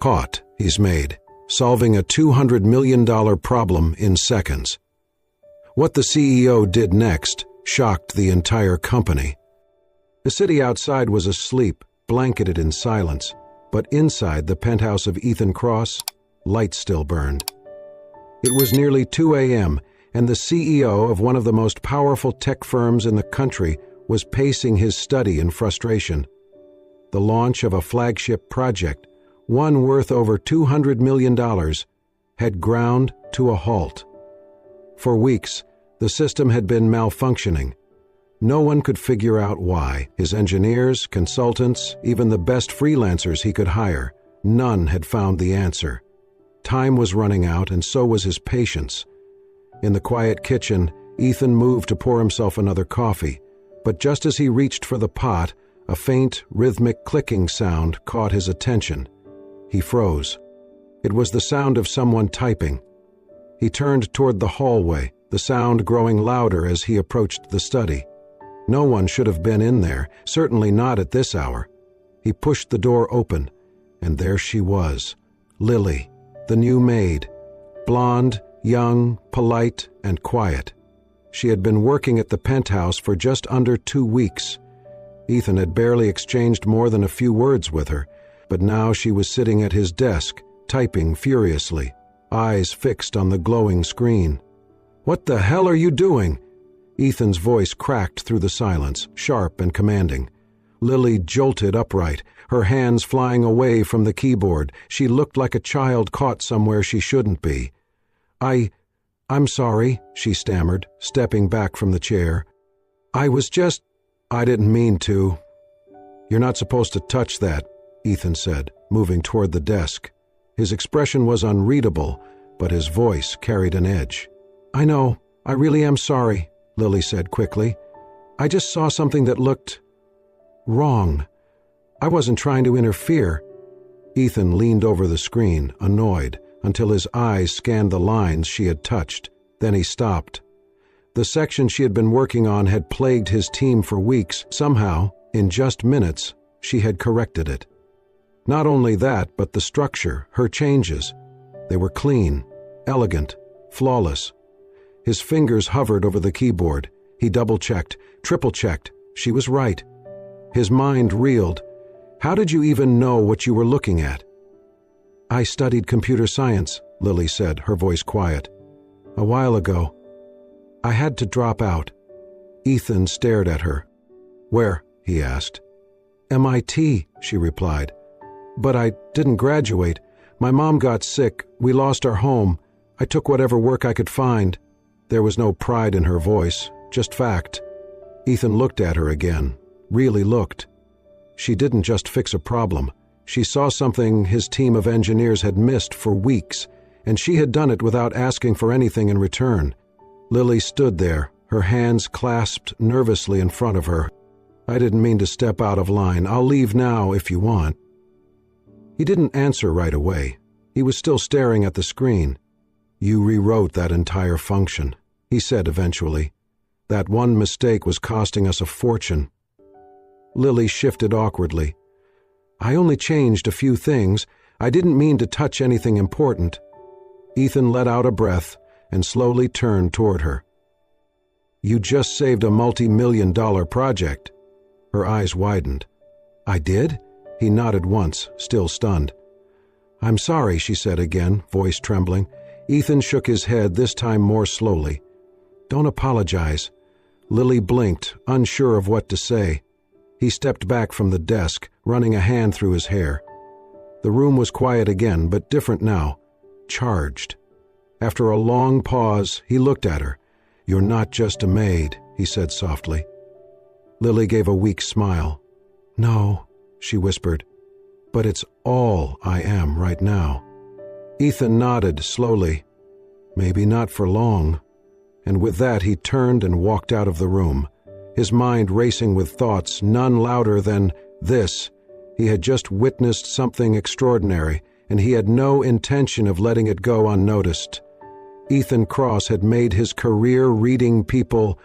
Caught, he's Maid, solving a $200 million problem in seconds. What the CEO did next shocked the entire company. The city outside was asleep, blanketed in silence, but inside the penthouse of Ethan Cross, lights still burned. It was nearly 2 a.m., and the CEO of one of the most powerful tech firms in the country was pacing his study in frustration. The launch of a flagship project, one worth over $200 million, had ground to a halt. For weeks, the system had been malfunctioning. No one could figure out why. His engineers, consultants, even the best freelancers he could hire, none had found the answer. Time was running out, and so was his patience. In the quiet kitchen, Ethan moved to pour himself another coffee, but just as he reached for the pot, a faint, rhythmic clicking sound caught his attention. He froze. It was the sound of someone typing. He turned toward the hallway, the sound growing louder as he approached the study. No one should have been in there, certainly not at this hour. He pushed the door open, and there she was, Lily, the new maid, blonde, young, polite, and quiet. She had been working at the penthouse for just under 2 weeks. Ethan had barely exchanged more than a few words with her, but now she was sitting at his desk, typing furiously, eyes fixed on the glowing screen. "What the hell are you doing?" Ethan's voice cracked through the silence, sharp and commanding. Lily jolted upright, her hands flying away from the keyboard. She looked like a child caught somewhere she shouldn't be. I'm sorry," she stammered, stepping back from the chair. I didn't mean to." "You're not supposed to touch that," Ethan said, moving toward the desk. His expression was unreadable, but his voice carried an edge. "I know, I really am sorry," Lily said quickly. "I just saw something that looked wrong. I wasn't trying to interfere." Ethan leaned over the screen, annoyed, until his eyes scanned the lines she had touched. Then he stopped. The section she had been working on had plagued his team for weeks. Somehow, in just minutes, she had corrected it. Not only that, but the structure, her changes. They were clean, elegant, flawless. His fingers hovered over the keyboard. He double-checked, triple-checked. She was right. His mind reeled. "How did you even know what you were looking at?" "I studied computer science," Lily said, her voice quiet. "A while ago. I had to drop out." Ethan stared at her. "Where?" he asked. "MIT," she replied. "But I didn't graduate. My mom got sick. We lost our home. I took whatever work I could find." There was no pride in her voice, just fact. Ethan looked at her again, really looked. She didn't just fix a problem. She saw something his team of engineers had missed for weeks, and she had done it without asking for anything in return. Lily stood there, her hands clasped nervously in front of her. "I didn't mean to step out of line. I'll leave now if you want." He didn't answer right away. He was still staring at the screen. "You rewrote that entire function," he said eventually. "That one mistake was costing us a fortune." Lily shifted awkwardly. "I only changed a few things. I didn't mean to touch anything important." Ethan let out a breath and slowly turned toward her. "You just saved a multi-million-dollar project." Her eyes widened. "I did?" He nodded once, still stunned. "I'm sorry," she said again, voice trembling. Ethan shook his head, this time more slowly. "Don't apologize." Lily blinked, unsure of what to say. He stepped back from the desk, running a hand through his hair. The room was quiet again, but different now. Charged. After a long pause, he looked at her. "You're not just a maid," he said softly. Lily gave a weak smile. "No," she whispered, "but it's all I am right now." Ethan nodded slowly. "Maybe not for long." And with that he turned and walked out of the room, his mind racing with thoughts none louder than this. He had just witnessed something extraordinary, and he had no intention of letting it go unnoticed. Ethan Cross had made his career reading people.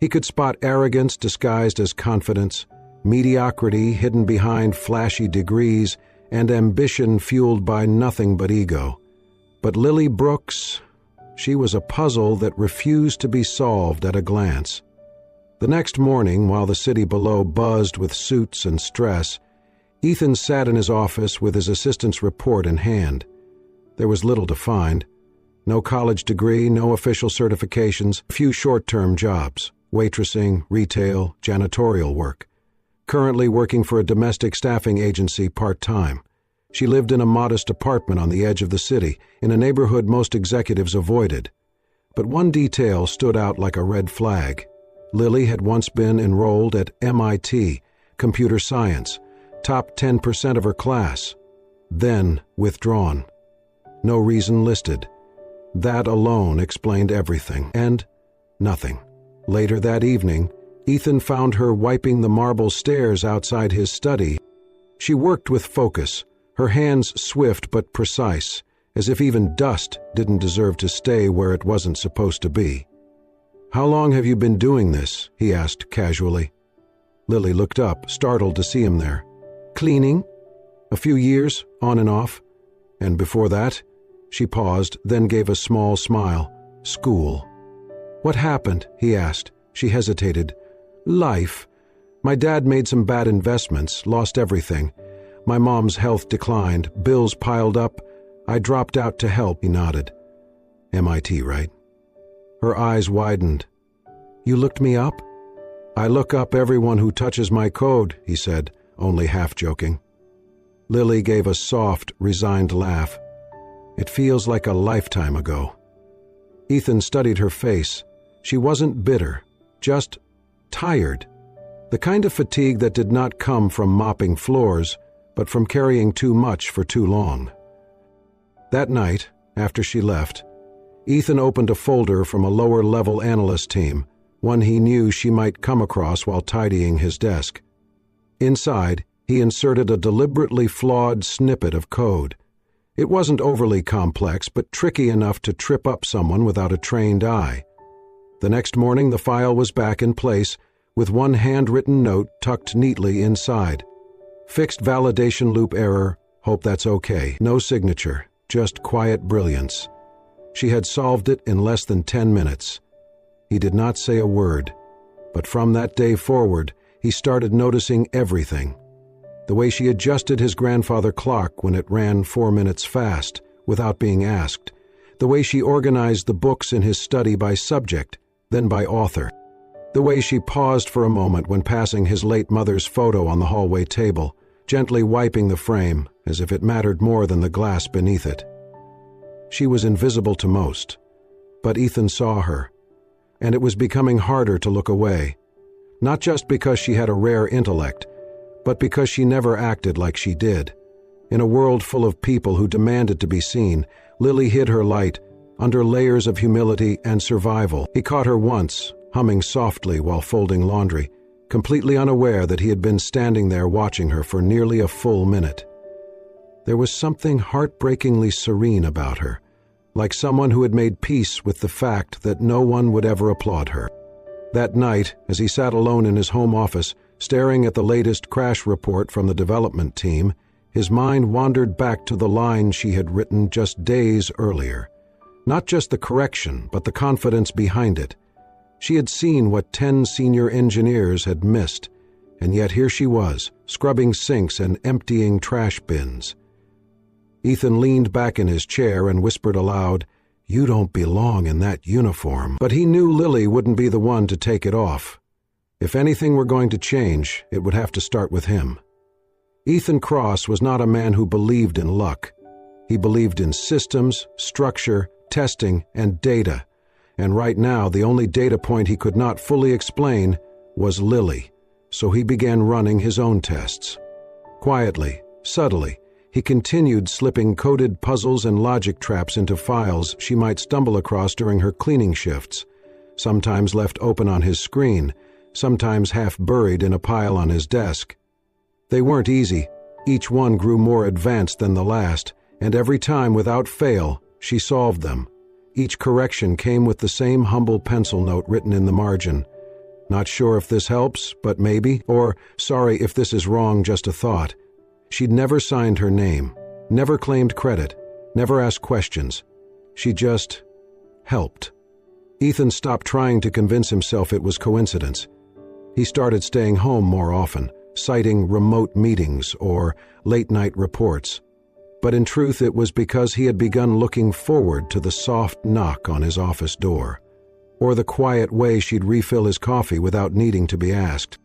He could spot arrogance disguised as confidence, mediocrity hidden behind flashy degrees, and ambition fueled by nothing but ego. But Lily Brooks, she was a puzzle that refused to be solved at a glance. The next morning, while the city below buzzed with suits and stress, Ethan sat in his office with his assistant's report in hand. There was little to find. No college degree, no official certifications, few short-term jobs, waitressing, retail, janitorial work. Currently working for a domestic staffing agency part-time. She lived in a modest apartment on the edge of the city, in a neighborhood most executives avoided. But one detail stood out like a red flag. Lily had once been enrolled at MIT, computer science, top 10% of her class, then withdrawn. No reason listed. That alone explained everything, and nothing. Later that evening, Ethan found her wiping the marble stairs outside his study. She worked with focus, her hands swift but precise, as if even dust didn't deserve to stay where it wasn't supposed to be. "How long have you been doing this?" he asked casually. Lily looked up, startled to see him there. "Cleaning? A few years, on and off. And before that?" She paused, then gave a small smile. "School." "What happened?" he asked. She hesitated. "Life. My dad made some bad investments, lost everything. My mom's health declined, bills piled up. I dropped out to help," he nodded. "MIT, right?" Her eyes widened. "You looked me up?" "I look up everyone who touches my code," he said, only half joking. Lily gave a soft, resigned laugh. "It feels like a lifetime ago." Ethan studied her face. She wasn't bitter, just tired. The kind of fatigue that did not come from mopping floors, but from carrying too much for too long. That night, after she left, Ethan opened a folder from a lower-level analyst team, one he knew she might come across while tidying his desk. Inside, he inserted a deliberately flawed snippet of code. It wasn't overly complex, but tricky enough to trip up someone without a trained eye. The next morning, the file was back in place, with one handwritten note tucked neatly inside. "Fixed validation loop error. Hope that's okay." No signature, just quiet brilliance. She had solved it in less than 10 minutes. He did not say a word, but from that day forward, he started noticing everything. The way she adjusted his grandfather clock when it ran 4 minutes fast, without being asked. The way she organized the books in his study by subject, then by author. The way she paused for a moment when passing his late mother's photo on the hallway table, gently wiping the frame as if it mattered more than the glass beneath it. She was invisible to most, but Ethan saw her, and it was becoming harder to look away. Not just because she had a rare intellect, but because she never acted like she did. In a world full of people who demanded to be seen, Lily hid her light under layers of humility and survival. He caught her once, humming softly while folding laundry, completely unaware that he had been standing there watching her for nearly a full minute. There was something heartbreakingly serene about her, like someone who had made peace with the fact that no one would ever applaud her. That night, as he sat alone in his home office, staring at the latest crash report from the development team, his mind wandered back to the line she had written just days earlier. Not just the correction, but the confidence behind it. She had seen what 10 senior engineers had missed, and yet here she was, scrubbing sinks and emptying trash bins. Ethan leaned back in his chair and whispered aloud, "You don't belong in that uniform." But he knew Lily wouldn't be the one to take it off. If anything were going to change, it would have to start with him. Ethan Cross was not a man who believed in luck. He believed in systems, structure, testing, and data. And right now, the only data point he could not fully explain was Lily, so he began running his own tests. Quietly, subtly, he continued slipping coded puzzles and logic traps into files she might stumble across during her cleaning shifts, sometimes left open on his screen, sometimes half buried in a pile on his desk. They weren't easy. Each one grew more advanced than the last, and every time, without fail, she solved them. Each correction came with the same humble pencil note written in the margin. "Not sure if this helps, but maybe," or "Sorry if this is wrong, just a thought." She'd never signed her name, never claimed credit, never asked questions. She just helped. Ethan stopped trying to convince himself it was coincidence. He started staying home more often, citing remote meetings or late-night reports. But in truth, it was because he had begun looking forward to the soft knock on his office door, or the quiet way she'd refill his coffee without needing to be asked,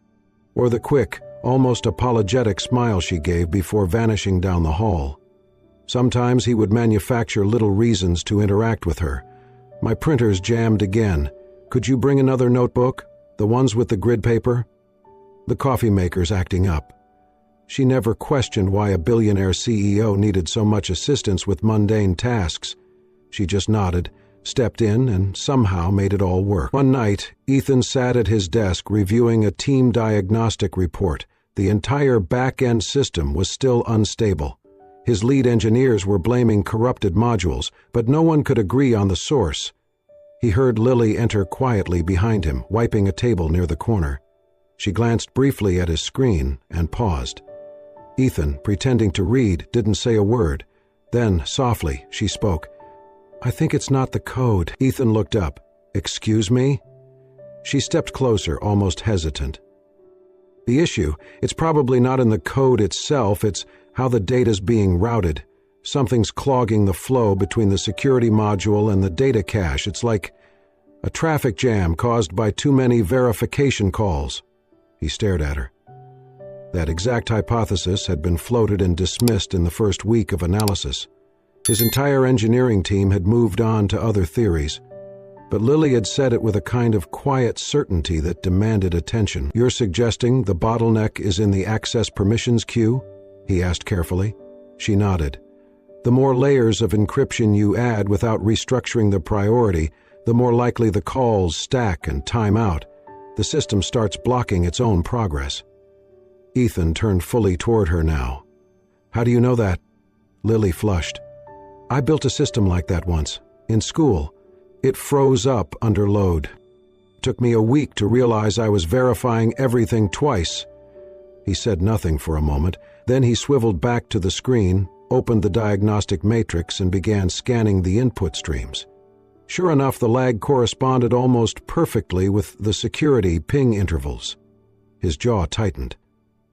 or the quick, almost apologetic smile she gave before vanishing down the hall. Sometimes he would manufacture little reasons to interact with her. "My printer's jammed again. Could you bring another notebook? The ones with the grid paper?" The coffee maker's acting up. She never questioned why a billionaire CEO needed so much assistance with mundane tasks. She just nodded, stepped in, and somehow made it all work. One night, Ethan sat at his desk reviewing a team diagnostic report. The entire back-end system was still unstable. His lead engineers were blaming corrupted modules, but no one could agree on the source. He heard Lily enter quietly behind him, wiping a table near the corner. She glanced briefly at his screen and paused. Ethan, pretending to read, didn't say a word. Then, softly, she spoke. "I think it's not the code." Ethan looked up. "Excuse me?" She stepped closer, almost hesitant. "The issue, it's probably not in the code itself, it's how the data's being routed. Something's clogging the flow between the security module and the data cache. It's like a traffic jam caused by too many verification calls." He stared at her. That exact hypothesis had been floated and dismissed in the first week of analysis. His entire engineering team had moved on to other theories, but Lily had said it with a kind of quiet certainty that demanded attention. "You're suggesting the bottleneck is in the access permissions queue?" he asked carefully. She nodded. "The more layers of encryption you add without restructuring the priority, the more likely the calls stack and time out. The system starts blocking its own progress." Ethan turned fully toward her now. "How do you know that?" Lily flushed. "I built a system like that once, in school. It froze up under load. Took me a week to realize I was verifying everything twice." He said nothing for a moment, then he swiveled back to the screen, opened the diagnostic matrix, and began scanning the input streams. Sure enough, the lag corresponded almost perfectly with the security ping intervals. His jaw tightened.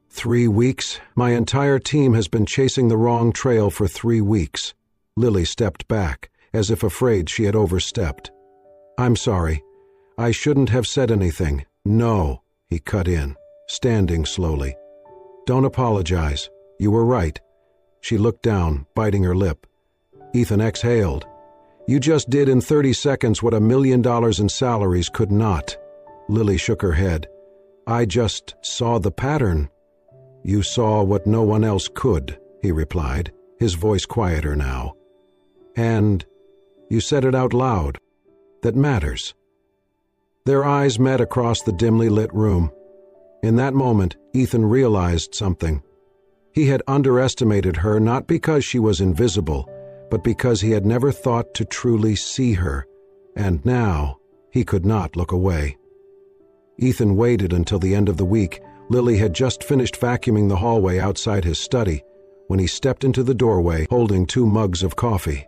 3 weeks? My entire team has been chasing the wrong trail for 3 weeks. Lily stepped back, as if afraid she had overstepped. "I'm sorry. I shouldn't have said anything." "No," he cut in, standing slowly. "Don't apologize. You were right." She looked down, biting her lip. Ethan exhaled. "You just did in 30 seconds what $1 million in salaries could not." Lily shook her head. "I just saw the pattern." "You saw what no one else could," he replied, his voice quieter now. "And you said it out loud. That matters." Their eyes met across the dimly lit room. In that moment, Ethan realized something. He had underestimated her not because she was invisible, but because he had never thought to truly see her, and now he could not look away. Ethan waited until the end of the week. Lily had just finished vacuuming the hallway outside his study when he stepped into the doorway holding 2 mugs of coffee.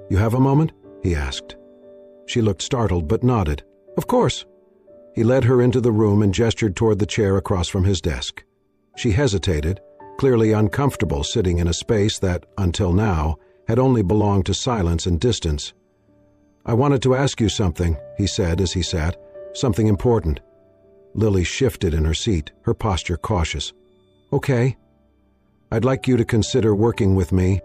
"You have a moment?" he asked. She looked startled but nodded. "Of course." He led her into the room and gestured toward the chair across from his desk. She hesitated, clearly uncomfortable sitting in a space that, until now, had only belonged to silence and distance. "I wanted to ask you something," he said as he sat. "Something important." Lily shifted in her seat, her posture cautious. "Okay. I'd like you to consider working with me,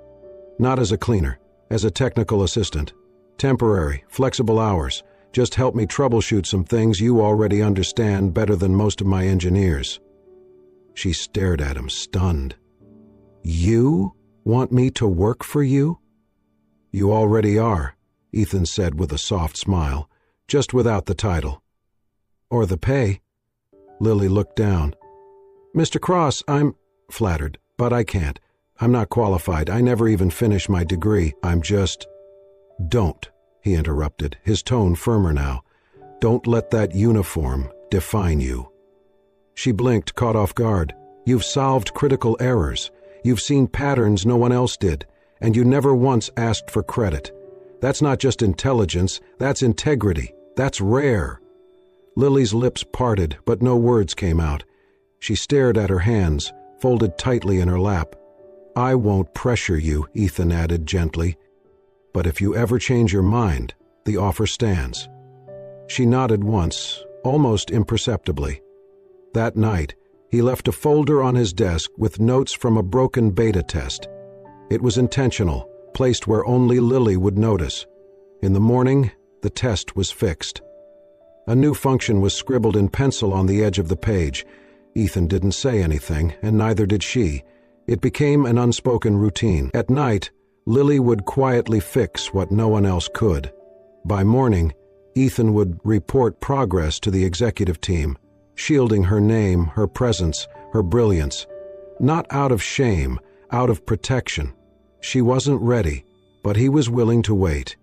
not as a cleaner, as a technical assistant. Temporary, flexible hours. Just help me troubleshoot some things you already understand better than most of my engineers." She stared at him, stunned. "You want me to work for you?" "You already are," Ethan said with a soft smile, just without the title. "Or the pay." Lily looked down. "Mr. Cross, I'm flattered, but I can't. I'm not qualified. I never even finished my degree. I'm just—" "Don't," he interrupted, his tone firmer now. "Don't let that uniform define you." She blinked, caught off guard. "You've solved critical errors. You've seen patterns no one else did, and you never once asked for credit. That's not just intelligence, that's integrity. That's rare." Lily's lips parted, but no words came out. She stared at her hands, folded tightly in her lap. "I won't pressure you," Ethan added gently. "But if you ever change your mind, the offer stands." She nodded once, almost imperceptibly. That night, he left a folder on his desk with notes from a broken beta test. It was intentional, placed where only Lily would notice. In the morning, the test was fixed. A new function was scribbled in pencil on the edge of the page. Ethan didn't say anything, and neither did she. It became an unspoken routine. At night, Lily would quietly fix what no one else could. By morning, Ethan would report progress to the executive team, shielding her name, her presence, her brilliance. Not out of shame, out of protection. She wasn't ready, but he was willing to wait.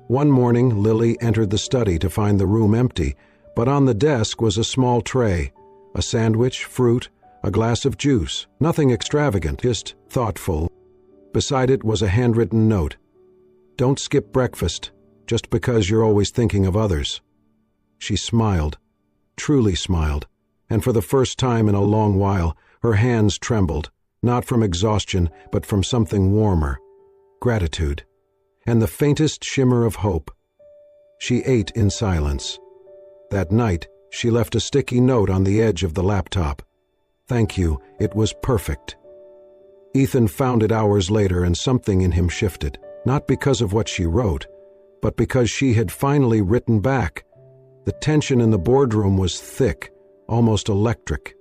One morning, Lily entered the study to find the room empty, but on the desk was a small tray, a sandwich, fruit, a glass of juice, nothing extravagant, just thoughtful. Beside it was a handwritten note. "Don't skip breakfast, just because you're always thinking of others." She smiled, truly smiled, and for the first time in a long while, her hands trembled, not from exhaustion, but from something warmer, gratitude, and the faintest shimmer of hope. She ate in silence. That night, she left a sticky note on the edge of the laptop. "Thank you, it was perfect." Ethan found it hours later, and something in him shifted, not because of what she wrote, but because she had finally written back. The tension in the boardroom was thick, almost electric.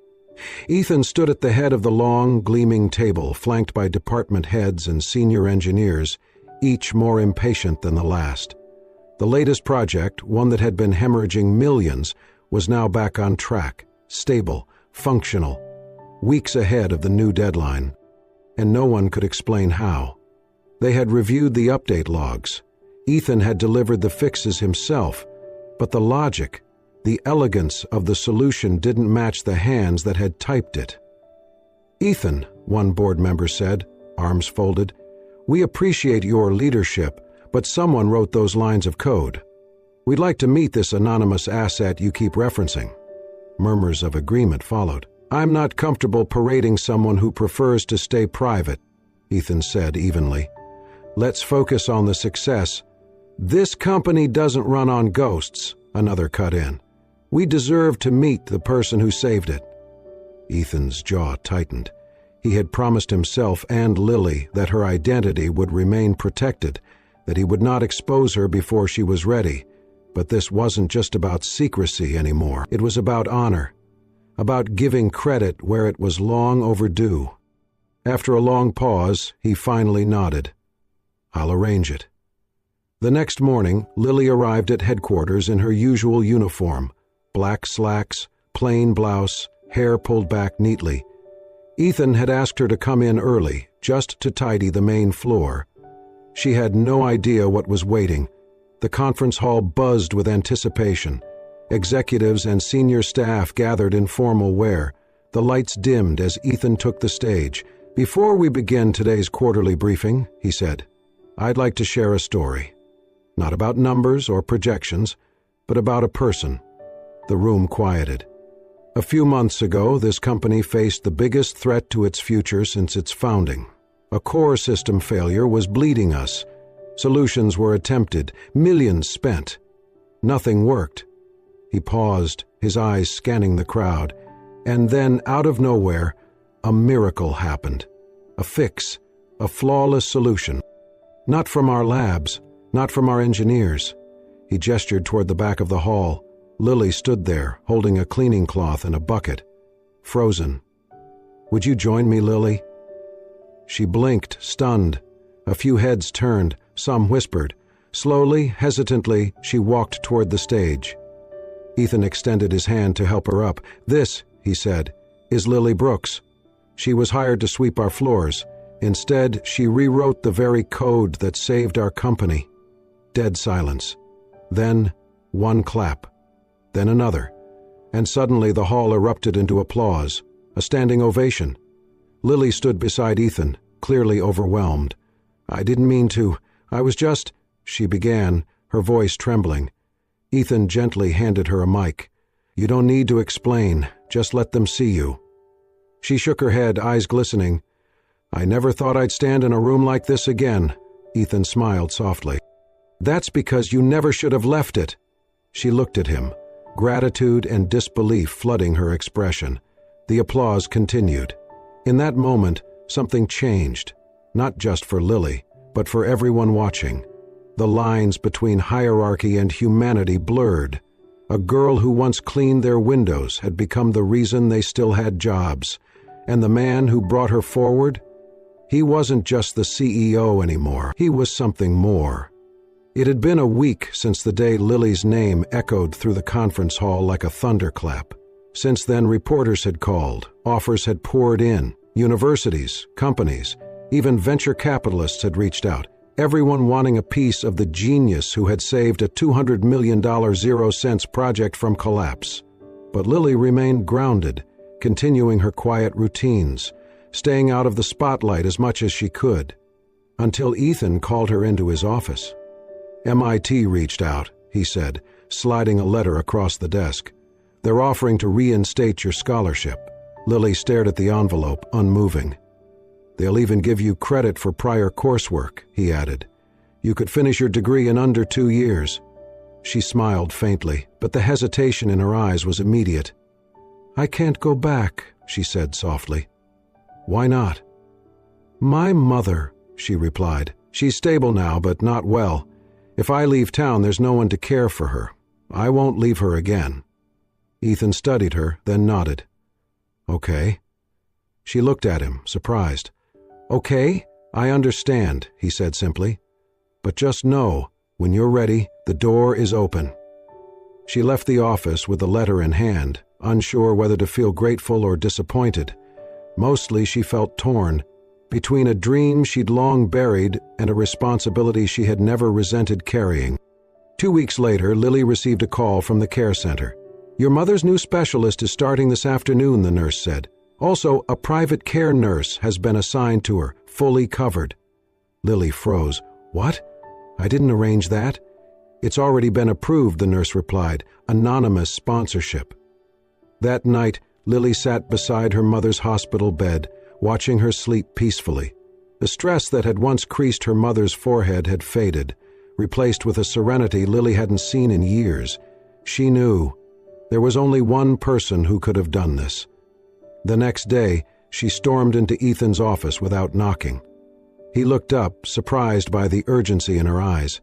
Ethan stood at the head of the long, gleaming table, flanked by department heads and senior engineers, each more impatient than the last. The latest project, one that had been hemorrhaging millions, was now back on track, stable, functional, weeks ahead of the new deadline. And no one could explain how. They had reviewed the update logs. Ethan had delivered the fixes himself, but the logic, the elegance of the solution didn't match the hands that had typed it. "Ethan," one board member said, arms folded, "we appreciate your leadership, but someone wrote those lines of code. We'd like to meet this anonymous asset you keep referencing." Murmurs of agreement followed. "I'm not comfortable parading someone who prefers to stay private," Ethan said evenly. "Let's focus on the success." "This company doesn't run on ghosts," another cut in. "We deserve to meet the person who saved it." Ethan's jaw tightened. He had promised himself and Lily that her identity would remain protected, that he would not expose her before she was ready. But this wasn't just about secrecy anymore. It was about honor, about giving credit where it was long overdue. After a long pause, he finally nodded. "I'll arrange it." The next morning, Lily arrived at headquarters in her usual uniform, black slacks, plain blouse, hair pulled back neatly. Ethan had asked her to come in early, just to tidy the main floor. She had no idea what was waiting. The conference hall buzzed with anticipation. Executives and senior staff gathered in formal wear. The lights dimmed as Ethan took the stage. "Before we begin today's quarterly briefing," he said, "I'd like to share a story. Not about numbers or projections, but about a person." The room quieted. A few months ago, this company faced the biggest threat to its future since its founding. A core system failure was bleeding us. Solutions were attempted, millions spent. Nothing worked. He paused, his eyes scanning the crowd, and then, out of nowhere, a miracle happened. A fix, a flawless solution. Not from our labs, not from our engineers. He gestured toward the back of the hall. Lily stood there, holding a cleaning cloth and a bucket, frozen. "Would you join me, Lily?" She blinked, stunned. A few heads turned, some whispered. Slowly, hesitantly, she walked toward the stage. Ethan extended his hand to help her up. "This," he said, "is Lily Brooks. She was hired to sweep our floors. Instead, she rewrote the very code that saved our company." Dead silence. Then, one clap. Then another. And suddenly the hall erupted into applause, a standing ovation. Lily stood beside Ethan, clearly overwhelmed. "I didn't mean to. I was just—" she began, her voice trembling. Ethan gently handed her a mic. "You don't need to explain. Just let them see you." She shook her head, eyes glistening. "I never thought I'd stand in a room like this again." Ethan smiled softly. "That's because you never should have left it." She looked at him, gratitude and disbelief flooding her expression. The applause continued. In that moment, something changed, not just for Lily, but for everyone watching. The lines between hierarchy and humanity blurred. A girl who once cleaned their windows had become the reason they still had jobs. And the man who brought her forward? He wasn't just the CEO anymore. He was something more. It had been a week since the day Lily's name echoed through the conference hall like a thunderclap. Since then, reporters had called, offers had poured in, universities, companies, even venture capitalists had reached out, everyone wanting a piece of the genius who had saved a $200 million zero-cents project from collapse. But Lily remained grounded, continuing her quiet routines, staying out of the spotlight as much as she could, until Ethan called her into his office. "MIT reached out," he said, sliding a letter across the desk. "They're offering to reinstate your scholarship." Lily stared at the envelope, unmoving. "They'll even give you credit for prior coursework," he added. "You could finish your degree in under 2 years." She smiled faintly, but the hesitation in her eyes was immediate. "I can't go back," she said softly. "Why not?" "My mother," she replied. "She's stable now, but not well. If I leave town, there's no one to care for her. I won't leave her again." Ethan studied her, then nodded. "Okay." She looked at him, surprised. "Okay, I understand," he said simply. "But just know, when you're ready, the door is open." She left the office with the letter in hand, unsure whether to feel grateful or disappointed. Mostly she felt torn, between a dream she'd long buried and a responsibility she had never resented carrying. 2 weeks later, Lily received a call from the care center. "Your mother's new specialist is starting this afternoon," the nurse said. "Also, a private care nurse has been assigned to her, fully covered." Lily froze. "What? I didn't arrange that." "It's already been approved," the nurse replied. "Anonymous sponsorship." That night, Lily sat beside her mother's hospital bed, watching her sleep peacefully. The stress that had once creased her mother's forehead had faded, replaced with a serenity Lily hadn't seen in years. She knew there was only one person who could have done this. The next day, she stormed into Ethan's office without knocking. He looked up, surprised by the urgency in her eyes.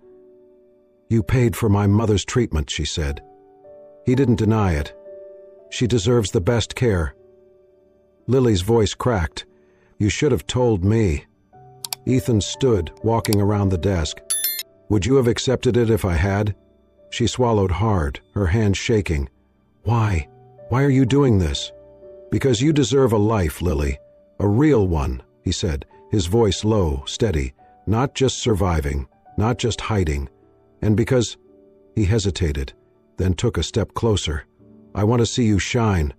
"You paid for my mother's treatment," she said. He didn't deny it. "She deserves the best care." Lily's voice cracked. "You should have told me." Ethan stood, walking around the desk. "Would you have accepted it if I had?" She swallowed hard, her hands shaking. "Why? Why are you doing this?" "Because you deserve a life, Lily. A real one," he said, his voice low, steady. "Not just surviving, not just hiding. And because—" He hesitated, then took a step closer. "I want to see you shine."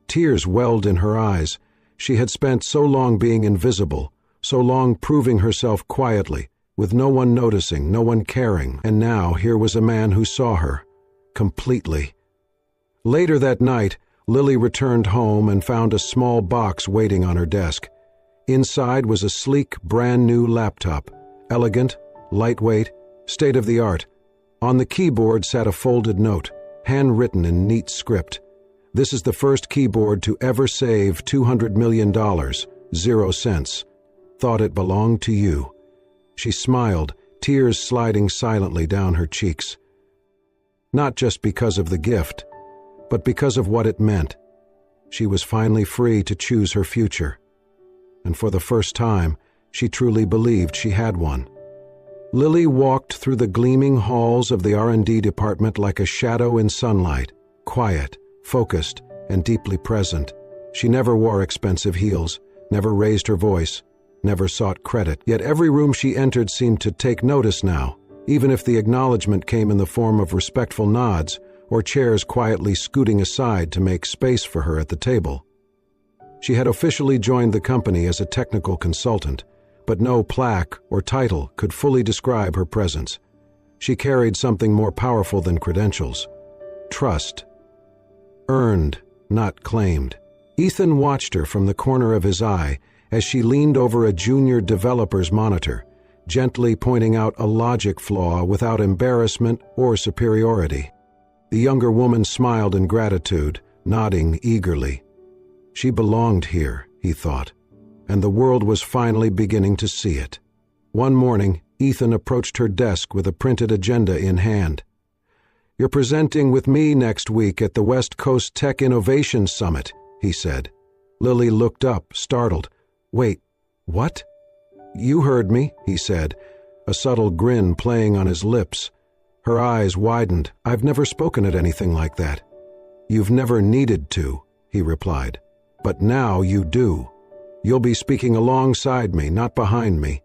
Tears welled in her eyes. She had spent so long being invisible, so long proving herself quietly, with no one noticing, no one caring, and now here was a man who saw her, completely. Later that night, Lily returned home and found a small box waiting on her desk. Inside was a sleek, brand-new laptop, elegant, lightweight, state-of-the-art. On the keyboard sat a folded note, handwritten in neat script. "This is the first keyboard to ever save $200 million, 0 cents. Thought it belonged to you." She smiled, tears sliding silently down her cheeks. Not just because of the gift, but because of what it meant. She was finally free to choose her future. And for the first time, she truly believed she had one. Lily walked through the gleaming halls of the R&D department like a shadow in sunlight, quiet, focused, and deeply present. She never wore expensive heels, never raised her voice, never sought credit. Yet every room she entered seemed to take notice now, even if the acknowledgement came in the form of respectful nods or chairs quietly scooting aside to make space for her at the table. She had officially joined the company as a technical consultant, but no plaque or title could fully describe her presence. She carried something more powerful than credentials: trust. Earned, not claimed. Ethan watched her from the corner of his eye as she leaned over a junior developer's monitor, gently pointing out a logic flaw without embarrassment or superiority. The younger woman smiled in gratitude, nodding eagerly. She belonged here, he thought, and the world was finally beginning to see it. One morning, Ethan approached her desk with a printed agenda in hand. "You're presenting with me next week at the West Coast Tech Innovation Summit," he said. Lily looked up, startled. "Wait, what?" "You heard me," he said, a subtle grin playing on his lips. Her eyes widened. "I've never spoken at anything like that." "You've never needed to," he replied. "But now you do. You'll be speaking alongside me, not behind me."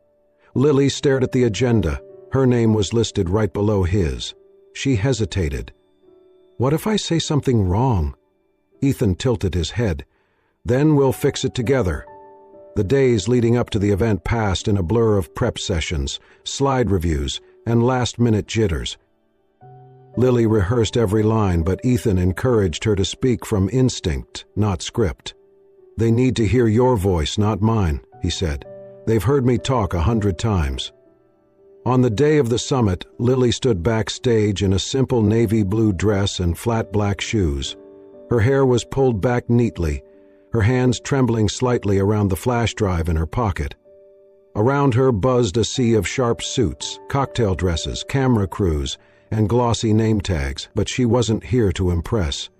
Lily stared at the agenda. Her name was listed right below his. She hesitated. "What if I say something wrong?" Ethan tilted his head. "Then we'll fix it together." The days leading up to the event passed in a blur of prep sessions, slide reviews, and last-minute jitters. Lily rehearsed every line, but Ethan encouraged her to speak from instinct, not script. "They need to hear your voice, not mine," he said. "They've heard me talk 100 times." On the day of the summit, Lily stood backstage in a simple navy blue dress and flat black shoes. Her hair was pulled back neatly, her hands trembling slightly around the flash drive in her pocket. Around her buzzed a sea of sharp suits, cocktail dresses, camera crews, and glossy name tags, but she wasn't here to impress.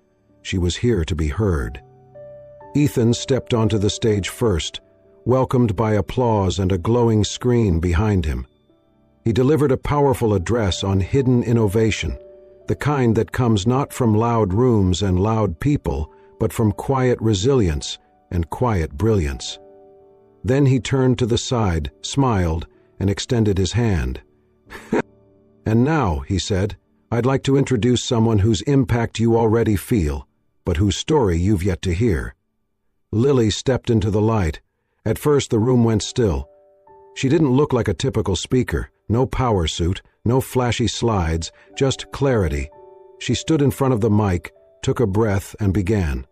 She was here to be heard. Ethan stepped onto the stage first, welcomed by applause and a glowing screen behind him. He delivered a powerful address on hidden innovation, the kind that comes not from loud rooms and loud people, but from quiet resilience and quiet brilliance. Then he turned to the side, smiled, and extended his hand. "And now," he said, "I'd like to introduce someone whose impact you already feel, but whose story you've yet to hear." Lily stepped into the light. At first the room went still. She didn't look like a typical speaker. No power suit, no flashy slides, just clarity. She stood in front of the mic, took a breath, and began.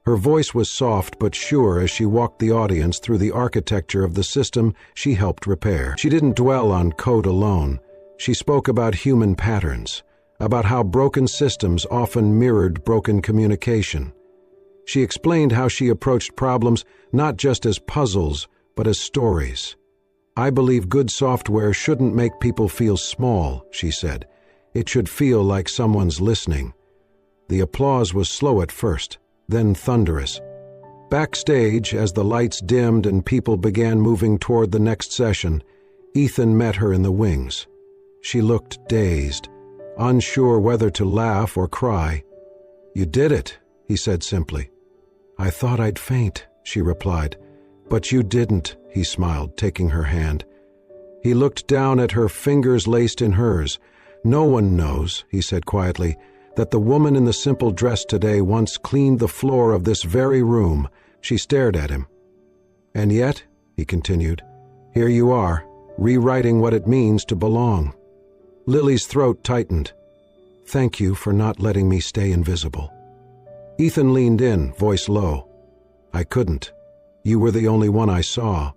Her voice was soft but sure as she walked the audience through the architecture of the system she helped repair. She didn't dwell on code alone. She spoke about human patterns, about how broken systems often mirrored broken communication. She explained how she approached problems not just as puzzles, but as stories. "I believe good software shouldn't make people feel small," she said. "It should feel like someone's listening." The applause was slow at first, then thunderous. Backstage, as the lights dimmed and people began moving toward the next session, Ethan met her in the wings. She looked dazed, unsure whether to laugh or cry. "You did it," he said simply. "I thought I'd faint," she replied. "But you didn't," he smiled, taking her hand. He looked down at her, fingers laced in hers. "No one knows," he said quietly, "that the woman in the simple dress today once cleaned the floor of this very room." She stared at him. "And yet," he continued, "here you are, rewriting what it means to belong." Lily's throat tightened. "Thank you for not letting me stay invisible." Ethan leaned in, voice low. "I couldn't. You were the only one I saw."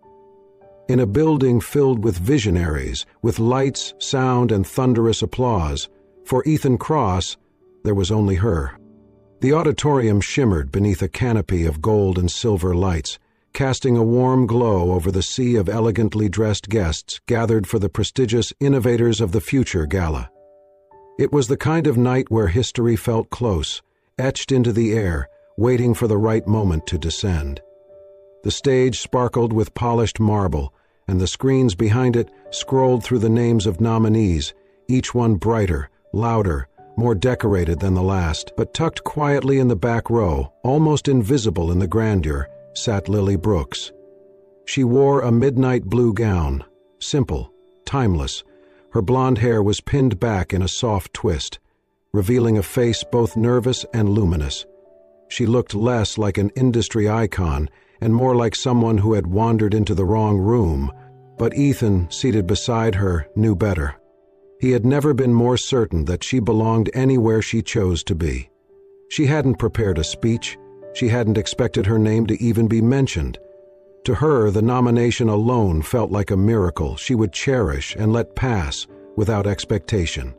In a building filled with visionaries, with lights, sound, and thunderous applause, for Ethan Cross, there was only her. The auditorium shimmered beneath a canopy of gold and silver lights, casting a warm glow over the sea of elegantly dressed guests gathered for the prestigious Innovators of the Future Gala. It was the kind of night where history felt close, etched into the air, waiting for the right moment to descend. The stage sparkled with polished marble, and the screens behind it scrolled through the names of nominees, each one brighter, louder, more decorated than the last. But tucked quietly in the back row, almost invisible in the grandeur, sat Lily Brooks. She wore a midnight blue gown, simple, timeless. Her blonde hair was pinned back in a soft twist, revealing a face both nervous and luminous. She looked less like an industry icon and more like someone who had wandered into the wrong room, but Ethan, seated beside her, knew better. He had never been more certain that she belonged anywhere she chose to be. She hadn't prepared a speech. She hadn't expected her name to even be mentioned. To her, the nomination alone felt like a miracle she would cherish and let pass without expectation.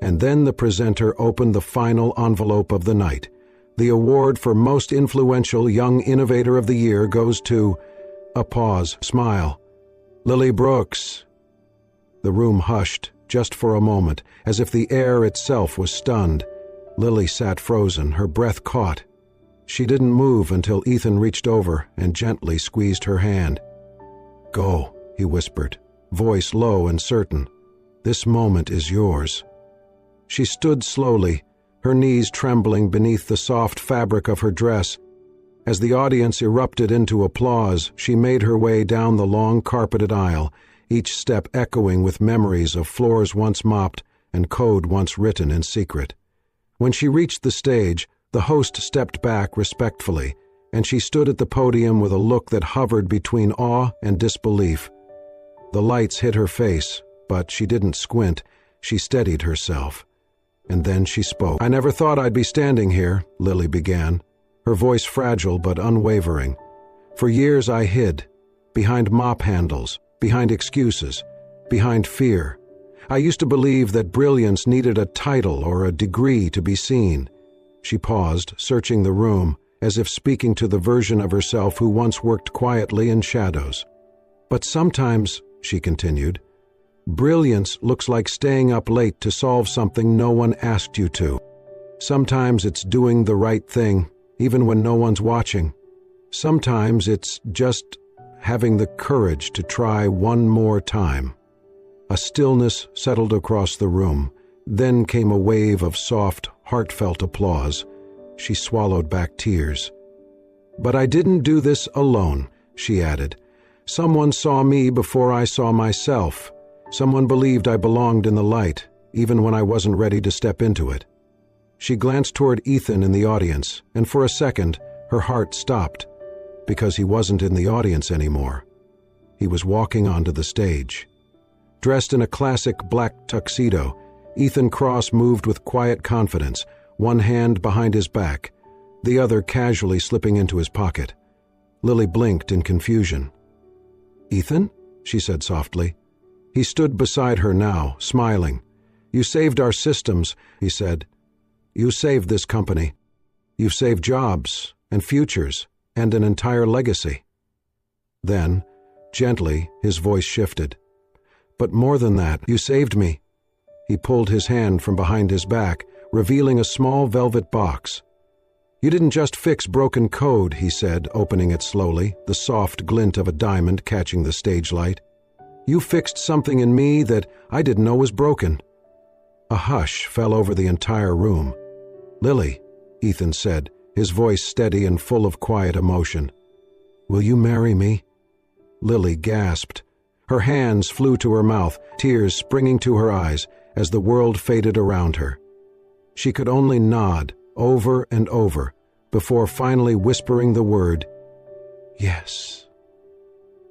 And then the presenter opened the final envelope of the night. The award for Most Influential Young Innovator of the Year goes to, a pause, smile, Lily Brooks. The room hushed, just for a moment, as if the air itself was stunned. Lily sat frozen, her breath caught. She didn't move until Ethan reached over and gently squeezed her hand. "Go," he whispered, voice low and certain. "This moment is yours." She stood slowly, her knees trembling beneath the soft fabric of her dress. As the audience erupted into applause, she made her way down the long carpeted aisle, each step echoing with memories of floors once mopped and code once written in secret. When she reached the stage, the host stepped back respectfully, and she stood at the podium with a look that hovered between awe and disbelief. The lights hit her face, but she didn't squint. She steadied herself. And then she spoke. "I never thought I'd be standing here," Lily began, her voice fragile but unwavering. "For years I hid, behind mop handles, behind excuses, behind fear. I used to believe that brilliance needed a title or a degree to be seen." She paused, searching the room, as if speaking to the version of herself who once worked quietly in shadows. "But sometimes," she continued, "brilliance looks like staying up late to solve something no one asked you to. Sometimes it's doing the right thing, even when no one's watching. Sometimes it's just having the courage to try one more time." A stillness settled across the room. Then came a wave of soft, heartfelt applause. She swallowed back tears. "But I didn't do this alone," she added. "Someone saw me before I saw myself. Someone believed I belonged in the light, even when I wasn't ready to step into it." She glanced toward Ethan in the audience, and for a second, her heart stopped, because he wasn't in the audience anymore. He was walking onto the stage. Dressed in a classic black tuxedo, Ethan Cross moved with quiet confidence, one hand behind his back, the other casually slipping into his pocket. Lily blinked in confusion. "Ethan?" she said softly. He stood beside her now, smiling. "You saved our systems," he said. "You saved this company. You've saved jobs and futures and an entire legacy." Then, gently, his voice shifted. "But more than that, you saved me." He pulled his hand from behind his back, revealing a small velvet box. "You didn't just fix broken code," he said, opening it slowly, the soft glint of a diamond catching the stage light. "You fixed something in me that I didn't know was broken." A hush fell over the entire room. "Lily," Ethan said, his voice steady and full of quiet emotion. "Will you marry me?" Lily gasped. Her hands flew to her mouth, tears springing to her eyes as the world faded around her. She could only nod, over and over, before finally whispering the word, "Yes."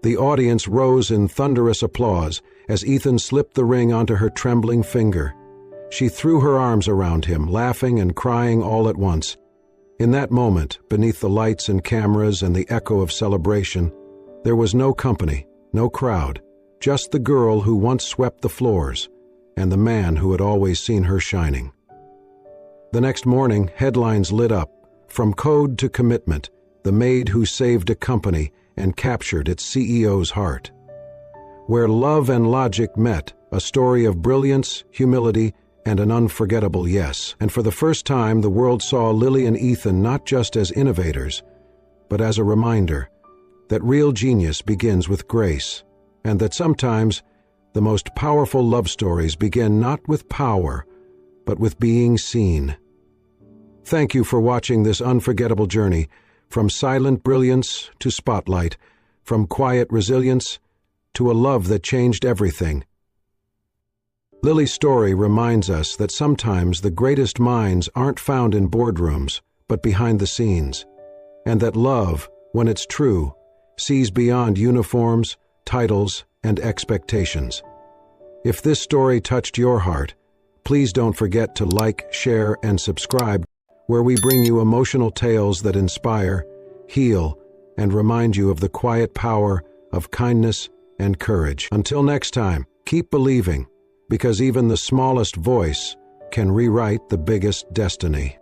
The audience rose in thunderous applause as Ethan slipped the ring onto her trembling finger. She threw her arms around him, laughing and crying all at once. In that moment, beneath the lights and cameras and the echo of celebration, there was no company, no crowd, just the girl who once swept the floors, and the man who had always seen her shining. The next morning, headlines lit up, "From Code to Commitment, the maid who saved a company and captured its CEO's heart." Where love and logic met, a story of brilliance, humility, and an unforgettable yes. And for the first time, the world saw Lily and Ethan not just as innovators, but as a reminder that real genius begins with grace, and that sometimes the most powerful love stories begin not with power, but with being seen. Thank you for watching this unforgettable journey, from silent brilliance to spotlight, from quiet resilience to a love that changed everything. Lily's story reminds us that sometimes the greatest minds aren't found in boardrooms, but behind the scenes, and that love, when it's true, sees beyond uniforms, titles, and expectations. If this story touched your heart, please don't forget to like, share, and subscribe, where we bring you emotional tales that inspire, heal, and remind you of the quiet power of kindness and courage. Until next time, keep believing, because even the smallest voice can rewrite the biggest destiny.